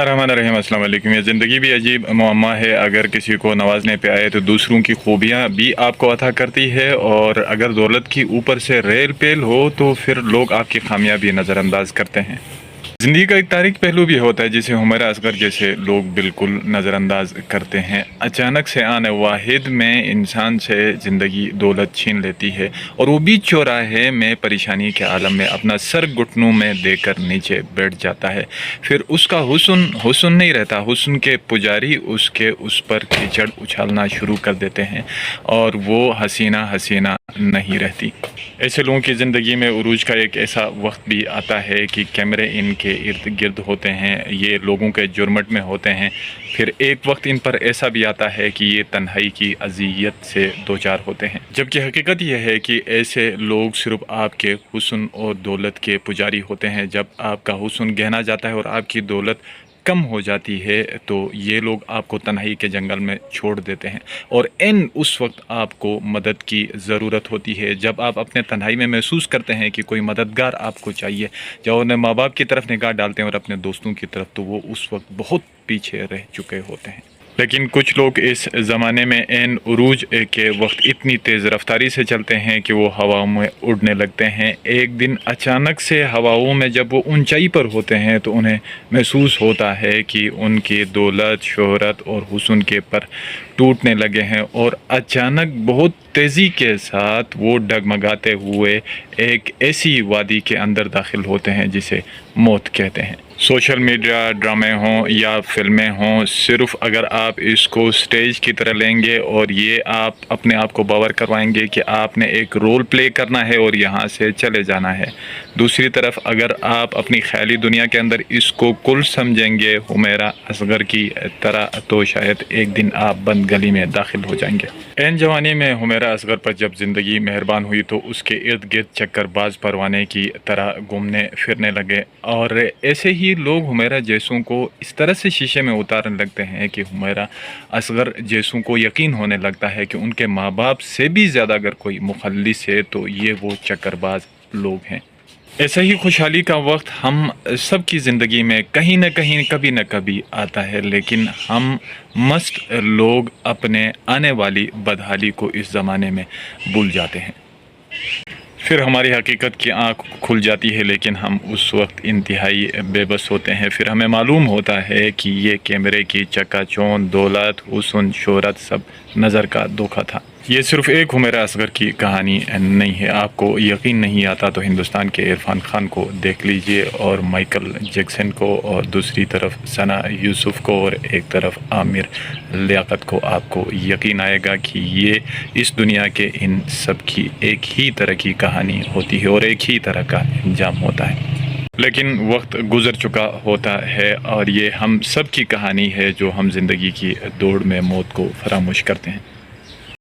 الرحمن الرحیم السلام علیکم۔ یہ زندگی بھی عجیب معمہ ہے، اگر کسی کو نوازنے پہ آئے تو دوسروں کی خوبیاں بھی آپ کو عطا کرتی ہے، اور اگر دولت کی اوپر سے ریل پیل ہو تو پھر لوگ آپ کی خامیابی نظر انداز کرتے ہیں۔ زندگی کا ایک تاریک پہلو بھی ہوتا ہے جسے حمیرہ اصغر جیسے لوگ بالکل نظر انداز کرتے ہیں۔ اچانک سے آنے واحد میں انسان سے زندگی دولت چھین لیتی ہے، اور وہ بیچ چوراہے میں پریشانی کے عالم میں اپنا سر گھٹنوں میں دے کر نیچے بیٹھ جاتا ہے۔ پھر اس کا حسن نہیں رہتا، حسن کے پجاری اس پر کیچڑ اچھالنا شروع کر دیتے ہیں، اور وہ حسینہ نہیں رہتی۔ ایسے لوگوں کی زندگی میں عروج کا ایک ایسا وقت بھی آتا ہے کہ کیمرے ان کے ارد گرد ہوتے ہیں، یہ لوگوں کے جرمٹ میں ہوتے ہیں۔ پھر ایک وقت ان پر ایسا بھی آتا ہے کہ یہ تنہائی کی اذیت سے دوچار ہوتے ہیں، جبکہ حقیقت یہ ہے کہ ایسے لوگ صرف آپ کے حسن اور دولت کے پجاری ہوتے ہیں۔ جب آپ کا حسن گہنا جاتا ہے اور آپ کی دولت کم ہو جاتی ہے تو یہ لوگ آپ کو تنہائی کے جنگل میں چھوڑ دیتے ہیں، اور اس وقت آپ کو مدد کی ضرورت ہوتی ہے۔ جب آپ اپنے تنہائی میں محسوس کرتے ہیں کہ کوئی مددگار آپ کو چاہیے، جب اپنے ماں باپ کی طرف نگاہ ڈالتے ہیں اور اپنے دوستوں کی طرف، تو وہ اس وقت بہت پیچھے رہ چکے ہوتے ہیں۔ لیکن کچھ لوگ اس زمانے میں عروج کے وقت اتنی تیز رفتاری سے چلتے ہیں کہ وہ ہواؤں میں اڑنے لگتے ہیں۔ ایک دن اچانک سے ہواؤں میں جب وہ اونچائی پر ہوتے ہیں تو انہیں محسوس ہوتا ہے کہ ان کی دولت، شہرت اور حسن کے پر ٹوٹنے لگے ہیں، اور اچانک بہت تیزی کے ساتھ وہ ڈگمگاتے ہوئے ایک ایسی وادی کے اندر داخل ہوتے ہیں جسے موت کہتے ہیں۔ سوشل میڈیا، ڈرامے ہوں یا فلمیں ہوں، صرف اگر آپ اس کو سٹیج کی طرح لیں گے اور یہ آپ اپنے آپ کو باور کروائیں گے کہ آپ نے ایک رول پلے کرنا ہے اور یہاں سے چلے جانا ہے۔ دوسری طرف اگر آپ اپنی خیالی دنیا کے اندر اس کو کل سمجھیں گے حمیرہ اصغر کی طرح، تو شاید ایک دن آپ بند گلی میں داخل ہو جائیں گے۔ جوانی میں حمیرہ اصغر پر جب زندگی مہربان ہوئی تو اس کے ارد گرد چکر باز پروانے کی طرح گھومنے پھرنے لگے، اور ایسے ہی لوگ حمیرہ جیسوں کو اس طرح سے شیشے میں اتارنے لگتے ہیں کہ حمیرہ اصغر جیسوں کو یقین ہونے لگتا ہے کہ ان کے ماں باپ سے بھی زیادہ اگر کوئی مخلص ہے تو یہ وہ چکر باز لوگ ہیں۔ ایسا ہی خوشحالی کا وقت ہم سب کی زندگی میں کہیں نہ کہیں کبھی نہ کبھی آتا ہے، لیکن ہم مست لوگ اپنے آنے والی بدحالی کو اس زمانے میں بھول جاتے ہیں۔ پھر ہماری حقیقت کی آنکھ کھل جاتی ہے، لیکن ہم اس وقت انتہائی بے بس ہوتے ہیں۔ پھر ہمیں معلوم ہوتا ہے کہ یہ کیمرے کی چکا چوند، دولت، حسن، شہرت سب نظر کا دھوکہ تھا۔ یہ صرف ایک حمیرہ اصغر کی کہانی نہیں ہے۔ آپ کو یقین نہیں آتا تو ہندوستان کے عرفان خان کو دیکھ لیجئے، اور مائیکل جیکسن کو، اور دوسری طرف ثنا یوسف کو، اور ایک طرف عامر لیاقت کو۔ آپ کو یقین آئے گا کہ یہ اس دنیا کے ان سب کی ایک ہی طرح کی کہانی ہوتی ہے اور ایک ہی طرح کا انجام ہوتا ہے۔ لیکن وقت گزر چکا ہوتا ہے، اور یہ ہم سب کی کہانی ہے جو ہم زندگی کی دوڑ میں موت کو فراموش کرتے ہیں۔